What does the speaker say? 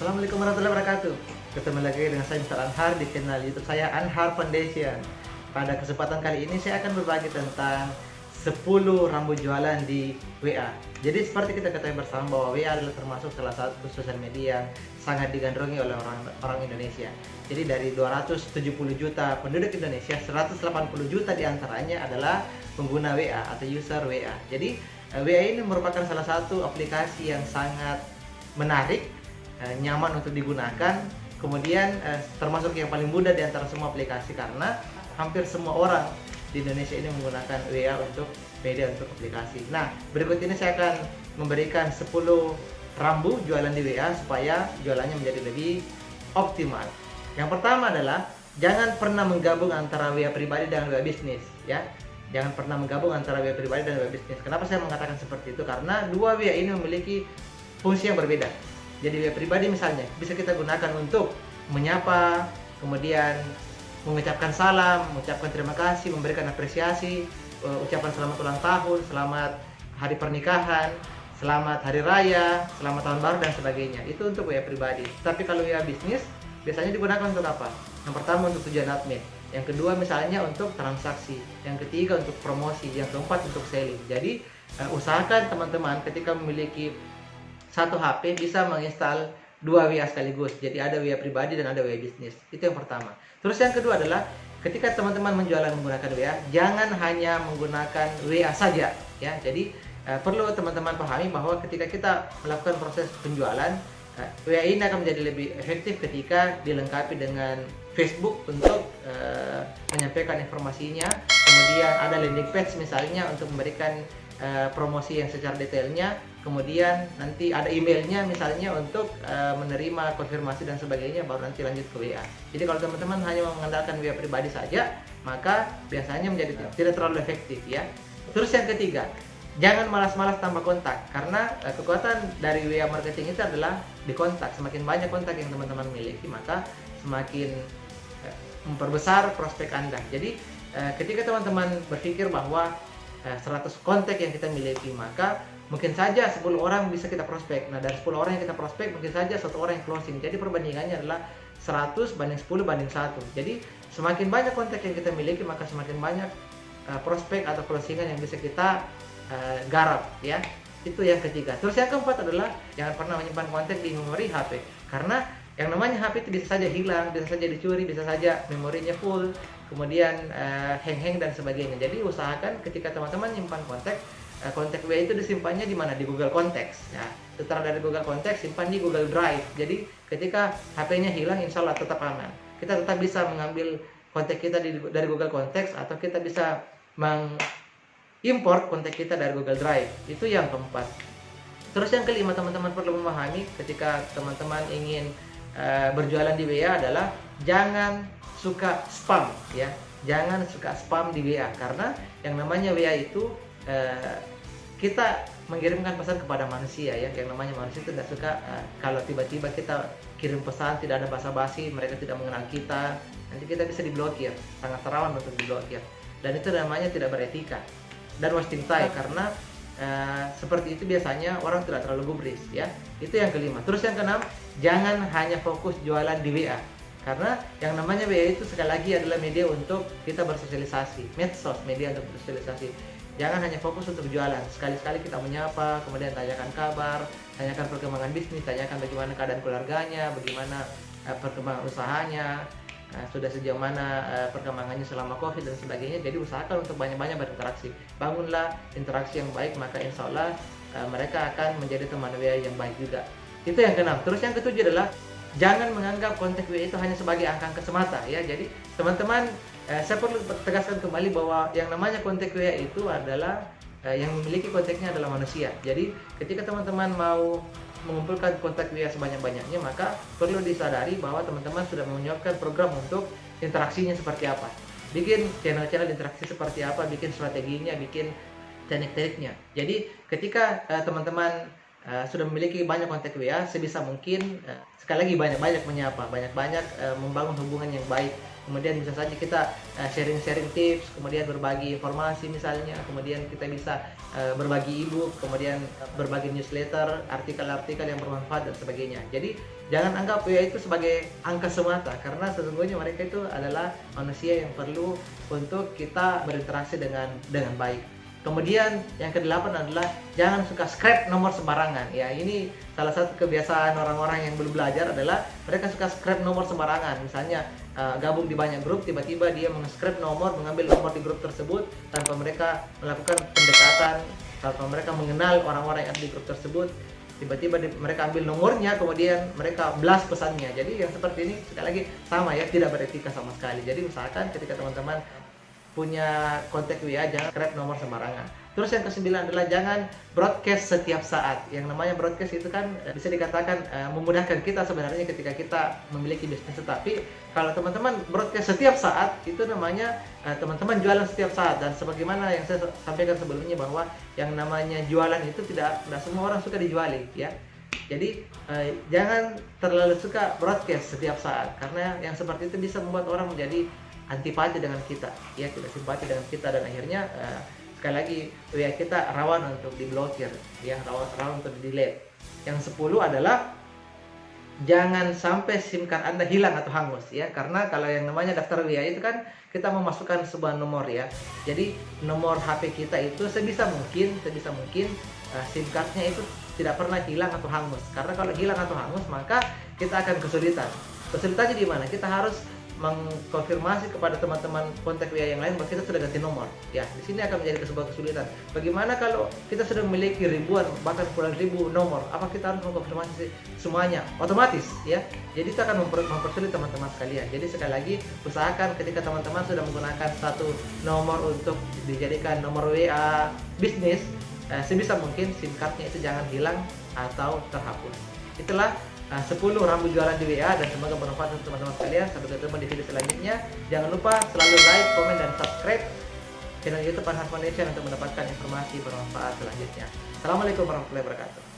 Assalamualaikum warahmatullahi wabarakatuh. Ketemu lagi dengan saya Mr. Anhar di channel YouTube saya Anhar Foundation. Pada kesempatan kali ini saya akan berbagi tentang 10 rambu jualan di WA. Jadi seperti kita ketahui bersama bahwa WA adalah termasuk salah satu sosial media yang sangat digandrungi oleh orang Indonesia. Jadi dari 270 juta penduduk Indonesia, 180 juta diantaranya adalah pengguna WA atau user WA. Jadi WA ini merupakan salah satu aplikasi yang sangat menarik, nyaman untuk digunakan, kemudian termasuk yang paling mudah di antara semua aplikasi karena hampir semua orang di Indonesia ini menggunakan WA untuk media untuk aplikasi. Nah, berikut ini saya akan memberikan 10 rambu jualan di WA supaya jualannya menjadi lebih optimal. Yang pertama adalah jangan pernah menggabung antara WA pribadi dan WA bisnis, ya. Jangan pernah menggabung antara WA pribadi dan WA bisnis. Kenapa saya mengatakan seperti itu? Karena dua WA ini memiliki fungsi yang berbeda. Jadi WA pribadi misalnya bisa kita gunakan untuk menyapa, kemudian mengucapkan salam, mengucapkan terima kasih, memberikan apresiasi, ucapan selamat ulang tahun, selamat hari pernikahan, selamat hari raya, selamat tahun baru dan sebagainya. Itu untuk WA pribadi. Tapi kalau WA bisnis biasanya digunakan untuk apa? Yang pertama untuk tujuan admin, yang kedua misalnya untuk transaksi, yang ketiga untuk promosi, yang keempat untuk selling. Jadi usahakan teman-teman ketika memiliki satu HP bisa menginstal dua WA sekaligus. Jadi ada WA pribadi dan ada WA bisnis. Itu yang pertama. Terus yang kedua adalah ketika teman-teman menjualan menggunakan WA, jangan hanya menggunakan WA saja, ya. Jadi perlu teman-teman pahami bahwa ketika kita melakukan proses penjualan, WA ini akan menjadi lebih efektif ketika dilengkapi dengan Facebook untuk menyampaikan informasinya. Kemudian ada landing page misalnya untuk memberikan promosi yang secara detailnya. Kemudian nanti ada emailnya misalnya untuk menerima konfirmasi dan sebagainya, baru nanti lanjut ke WA. Jadi kalau teman-teman hanya mengandalkan WA pribadi saja, maka biasanya menjadi tidak terlalu efektif, ya. Terus yang ketiga, jangan malas-malas tambah kontak, karena kekuatan dari WA marketing itu adalah di kontak. Semakin banyak kontak yang teman-teman miliki, maka semakin memperbesar prospek Anda. Jadi ketika teman-teman berpikir bahwa 100 kontak yang kita miliki, maka mungkin saja 10 orang bisa kita prospek. Nah, dari 10 orang yang kita prospek, mungkin saja 1 orang yang closing. Jadi perbandingannya adalah 100 banding 10 banding 1. Jadi semakin banyak kontak yang kita miliki, maka semakin banyak prospek atau closingan yang bisa kita garap, ya. Itu yang ketiga. Terus yang keempat adalah jangan pernah menyimpan kontak di memori HP, karena yang namanya HP itu bisa saja hilang, bisa saja dicuri, bisa saja memorinya full, kemudian hang-hang dan sebagainya. Jadi usahakan ketika teman-teman menyimpan kontak WA itu disimpannya di mana? Di Google Contacts, ya. Setelah dari Google Contacts, simpan di Google Drive. Jadi ketika HP-nya hilang, insya Allah tetap aman. Kita tetap bisa mengambil kontak kita dari Google Contacts, atau kita bisa mengimport kontak kita dari Google Drive. Itu yang keempat. Terus yang kelima, teman-teman perlu memahami ketika teman-teman ingin berjualan di WA adalah jangan suka spam, ya. Jangan suka spam di WA, karena yang namanya WA itu kita mengirimkan pesan kepada manusia, ya. Yang namanya manusia itu tidak suka kalau tiba-tiba kita kirim pesan tidak ada basa-basi, mereka tidak mengenal kita, nanti kita bisa diblokir, sangat rawan untuk diblokir, dan itu namanya tidak beretika dan wasting time, karena seperti itu biasanya orang tidak terlalu gubris, ya. Itu yang kelima. Terus yang keenam, jangan hanya fokus jualan di WA, karena yang namanya WA itu sekali lagi adalah media untuk kita bersosialisasi, medsos, media untuk bersosialisasi. Jangan hanya fokus untuk jualan. Sekali-sekali kita menyapa, kemudian tanyakan kabar, tanyakan perkembangan bisnis, tanyakan bagaimana keadaan keluarganya, bagaimana perkembangan usahanya, sudah sejauh mana perkembangannya selama COVID dan sebagainya. Jadi usahakan untuk banyak-banyak berinteraksi. Bangunlah interaksi yang baik, maka insya Allah mereka akan menjadi teman WA yang baik juga. Itu yang keenam. Terus yang ketujuh adalah jangan menganggap kontak WA itu hanya sebagai angka semata, ya. Jadi teman-teman, saya perlu tegaskan kembali bahwa yang namanya kontak WA itu adalah yang memiliki kontaknya adalah manusia. Jadi ketika teman-teman mau mengumpulkan kontak WA sebanyak-banyaknya, maka perlu disadari bahwa teman-teman sudah menyiapkan program untuk interaksinya seperti apa, bikin channel-channel interaksi seperti apa, bikin strateginya, bikin teknik-tekniknya. Jadi ketika teman-teman sudah memiliki banyak kontak WA, sebisa mungkin sekali lagi banyak-banyak menyapa, banyak-banyak membangun hubungan yang baik. Kemudian bisa saja kita sharing-sharing tips, kemudian berbagi informasi misalnya, kemudian kita bisa berbagi ebook, kemudian berbagi newsletter, artikel-artikel yang bermanfaat dan sebagainya. Jadi jangan anggap WA itu sebagai angka semata, karena sesungguhnya mereka itu adalah manusia yang perlu untuk kita berinteraksi dengan baik. Kemudian yang kedelapan adalah jangan suka scrap nomor sembarangan. Ya, ini salah satu kebiasaan orang-orang yang belum belajar adalah mereka suka scrap nomor sembarangan. Misalnya gabung di banyak grup, tiba-tiba dia meng-scrap nomor, mengambil nomor di grup tersebut tanpa mereka melakukan pendekatan, tanpa mereka mengenal orang-orang yang ada di grup tersebut. Tiba-tiba mereka ambil nomornya, kemudian mereka blast pesannya. Jadi yang seperti ini sekali lagi sama ya, tidak beretika sama sekali. Jadi misalkan ketika teman-teman punya kontak WA, jangan scrap nomor sembarangan. Terus yang kesembilan adalah jangan broadcast setiap saat. Yang namanya broadcast itu kan bisa dikatakan memudahkan kita sebenarnya ketika kita memiliki bisnis. Tetapi kalau teman-teman broadcast setiap saat, itu namanya teman-teman jualan setiap saat. Dan sebagaimana yang saya sampaikan sebelumnya, bahwa yang namanya jualan itu tidak semua orang suka dijuali ya. Jadi jangan terlalu suka broadcast setiap saat, karena yang seperti itu bisa membuat orang menjadi antipati dengan kita, ya, tidak simpati dengan kita, dan akhirnya sekali lagi WA kita rawan untuk diblokir, ya, rawan untuk di delete. Yang 10 adalah jangan sampai SIM card Anda hilang atau hangus, ya, karena kalau yang namanya daftar WA itu kan kita memasukkan sebuah nomor, ya. Jadi nomor HP kita itu sebisa mungkin SIM cardnya itu tidak pernah hilang atau hangus, karena kalau hilang atau hangus maka kita akan kesulitan. Kesulitannya di mana? Kita harus mengkonfirmasi kepada teman-teman kontak WA yang lain bahwa kita sudah ganti nomor. Ya, di sini akan menjadi sebuah kesulitan. Bagaimana kalau kita sudah memiliki ribuan bahkan puluhan ribu nomor? Apa kita harus mengkonfirmasi semuanya otomatis, ya? Jadi itu akan mempersulit teman-teman sekalian. Jadi sekali lagi, usahakan ketika teman-teman sudah menggunakan satu nomor untuk dijadikan nomor WA bisnis, sebisa mungkin SIM cardnya itu jangan hilang atau terhapus. Itulah 10 rambu jualan di WA, dan semoga bermanfaat untuk teman-teman sekalian. Sampai ketemu di video selanjutnya. Jangan lupa selalu like, komen, dan subscribe channel YouTube Anhar Foundation untuk mendapatkan informasi bermanfaat selanjutnya. Assalamualaikum warahmatullahi wabarakatuh.